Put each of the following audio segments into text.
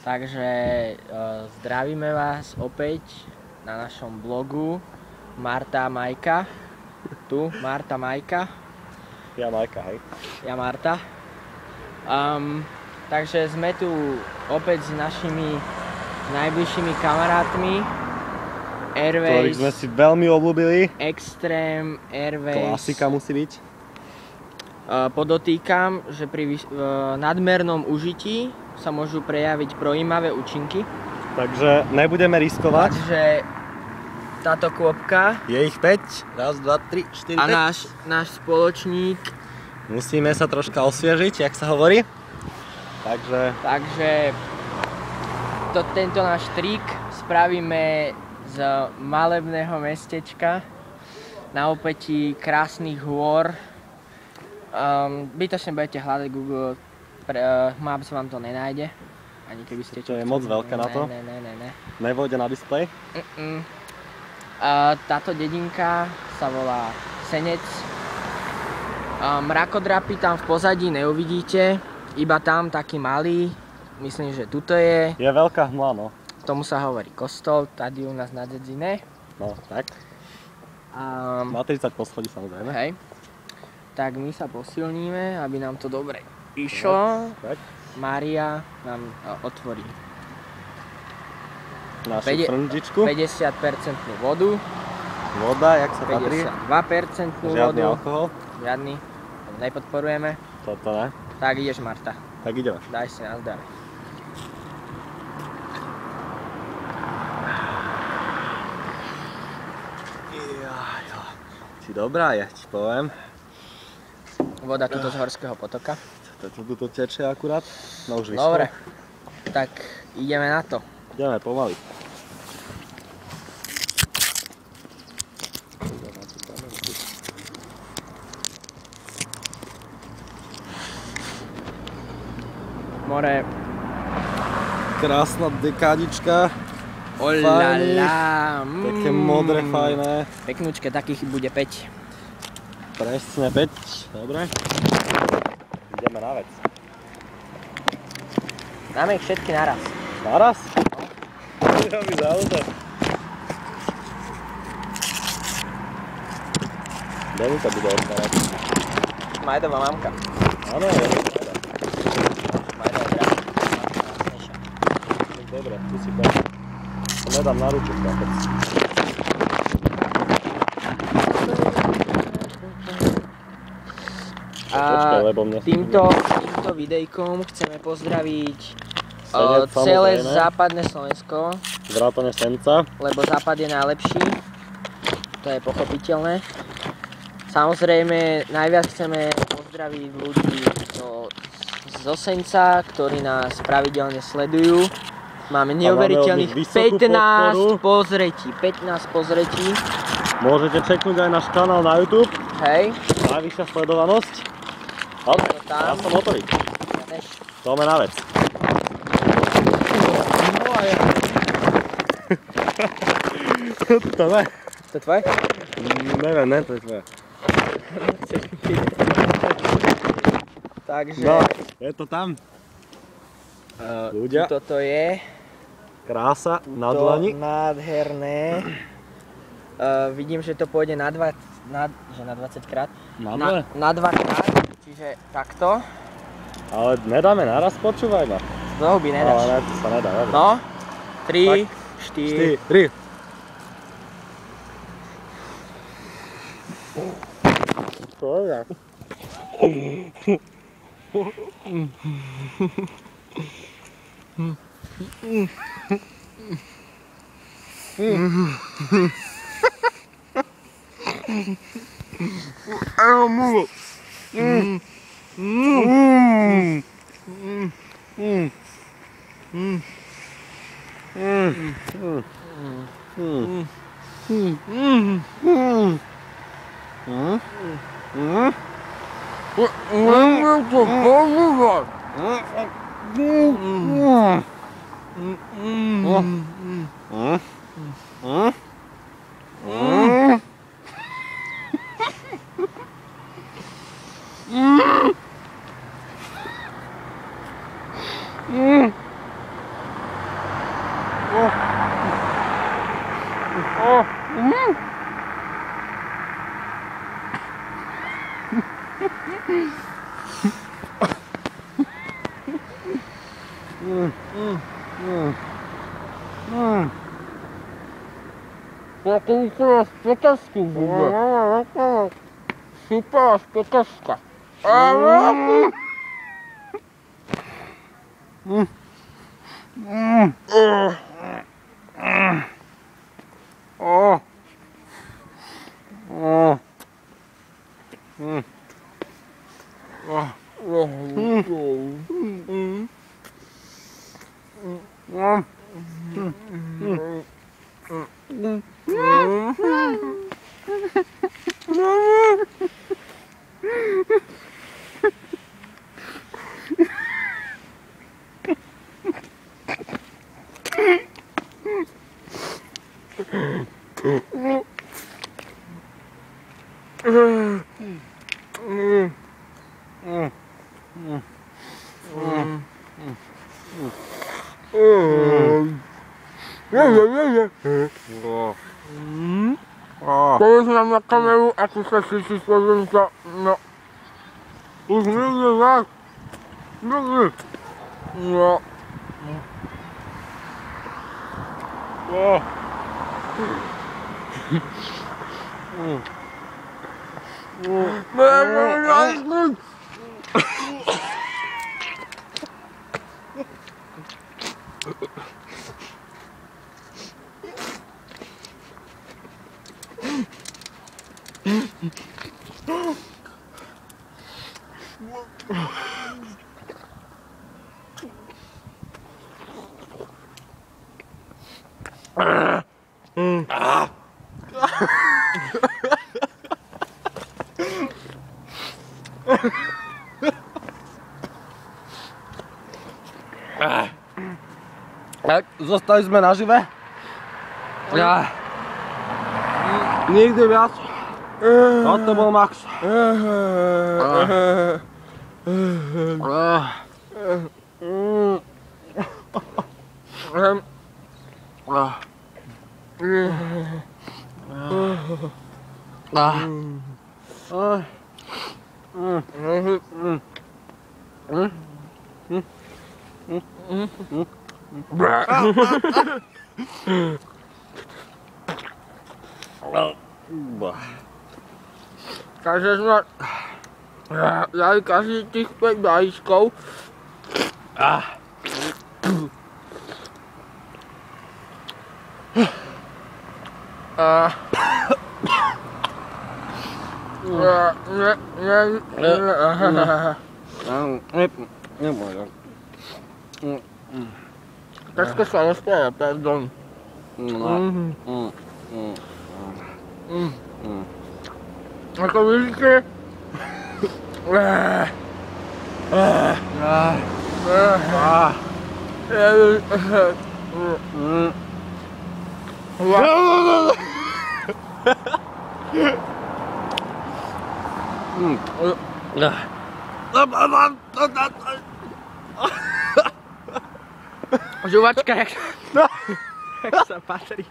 Takže zdravíme vás opäť na našom blogu Marta a Majka. Tu, Marta, Majka. Ja Majka, hej. Ja Marta. Takže sme tu opäť s našimi najbližšími kamarátmi. Airways, ktorých sme si veľmi obľúbili. Extreme, Airways. Klasika musí byť. Podotýkam, že pri nadmernom užití sa môžu prejaviť projímavé účinky. Takže nebudeme riskovať. Takže táto kôpka Je ich 5. Raz, 2, 3, 4, a náš spoločník. Musíme sa troška osviežiť, jak sa hovorí. Takže tento náš trik spravíme z malebného mestečka na opätí krásnych hôr. Bytočne budete hľadať Google Maps, vám to nenájde. Ani keby ste To je moc veľké na to. Ne. Nevojde na displej. Táto dedinka sa volá Senec. Mrakodrapy tam v pozadí neuvidíte, iba tam taký malý, myslím, že tuto je. Je veľká hmla, no. Tomu sa hovorí kostol, tady u nás na dedzine. No, tak. Má 30 poschodí, samozrejme. Hej. Tak my sa posilníme, aby nám to dobre išlo. Tak. Mária nám otvorí Našu frnžičku. 50% vodu, Voda, jak sa patrí. 52% vodu. Žiadny alkohol. Žiadny. Nepodporujeme. Toto ne. Tak ideš, Marta. Tak ideme. Daj si nás zdravie. Si dobrá je, ti poviem. Voda tuto z horského potoka. Toto tu teče akurát. No už vyschlo. Dobre, tak ideme na to. Ideme pomaly. More. Krásna dekádička. Olala. Také modré, fajné. Peknúčke, takých bude 5. Presne 5. Dobre. Ideme na vec. Dáme ich všetky naraz. Naraz? Ja mi za auto. Devinka bude otvárať. Majdová mamka. Áno, je to pravda. Majdová krásnejšia. Dobre, tu si povedal. To nedám na ruček, chlapec. Počkaj, lebo mne Týmto videjkom chceme pozdraviť Senec, celé samozrejme. západné Slovensko, Vrátane Senca. lebo západ je najlepší, to je pochopiteľné. Samozrejme, najviac chceme pozdraviť ľudí zo Senca, ktorí nás pravidelne sledujú. Máme neuveriteľných od nich vysokú 15 pozretí. Môžete čeknúť aj náš kanál na YouTube. Hej. Najvyššia sledovanosť. Hop, tam. ja som motorík. Poďme na vec. To ne. To je tvoje? Neviem, ne, to je tvoje. Takže No, je to tam. Ľudia. toto je Krása na to dlani. nádherné. Vidím, že to pôjde na 20 krát. Na 2 krát, čiže takto. Ale nedáme naraz, počúvaj ma. Z huby nedáš. Ale ne, to sa nedá, dobre. No, 3, 4. 4. To je. Taká úplná špekačka vôbec. Super špekačka. Pozriem na kameru, ako sa cíti slovenka, no. Už nikdy viac. Nikdy. No. Tak, zostali sme nažive. Nikdy viac. Toto bol max. Takže sme dali každý tých 5 balíčkov. Trošku sa nespieja, pardon. Ako vidíte? Žuvačka, jak sa patrí.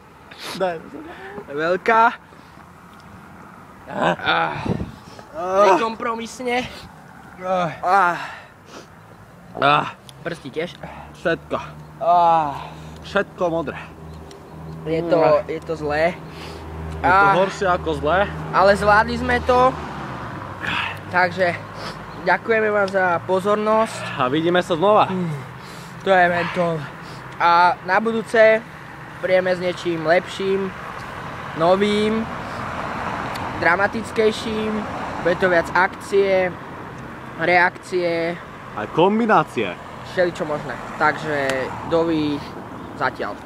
Veľká. Nekompromisne. Prsty tiež. Všetko. Všetko modré. Je to zlé. Je to horšie ako zlé. Ale zvládli sme to. Takže ďakujeme vám za pozornosť. A vidíme sa znova. To je mentol. A na budúce príjeme s niečím lepším, novým, dramatickejším. Bude to viac akcie, reakcie. Aj kombinácie. Všeličo možné. Takže dovi zatiaľ.